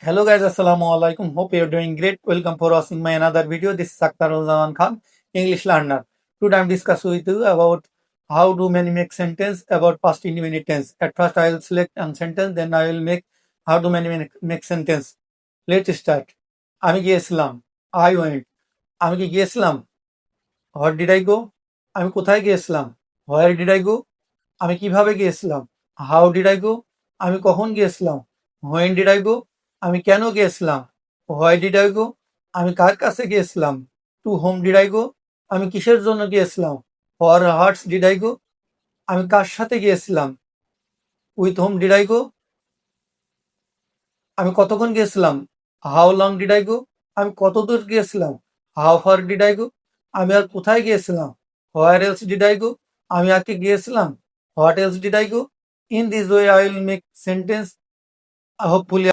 Hello guys, assalamu alaikum. Hope you're doing great. Welcome for watching my another video. This is Akhtarul Zaman Khan, English learner. Today I'm discussing with you about how do many make sentence about past indefinite tense. At first I will select one sentence, then I will make how do many make sentence. Let's start. আমি গিয়েছিলাম। I went. আমি কি গিয়েছিলাম? What did I go? আমি কোথায় গিয়েছিলাম? Where did I go? আমি কিভাবে গিয়েছিলাম? How did I go? আমি কখন গিয়েছিলাম? When did I go? আমি কেন গিয়েছিলাম? Why did I go? আমি কার কাছে গিয়েছিলাম? To whom did I go? আমি কিসের জন্য গিয়েছিলাম? For what did I go? আমি কার সাথে গিয়েছিলাম? With whom did I go? আমি কতক্ষণ গিয়েছিলাম? How long did I go? আমি কত দূর গিয়েছিলাম? How far did I go? আমি আর কোথায় গিয়েছিলাম? Where else did I go? আমি আর কি গিয়েছিলাম? What else did I go? In this way I will make sentence. Hopefully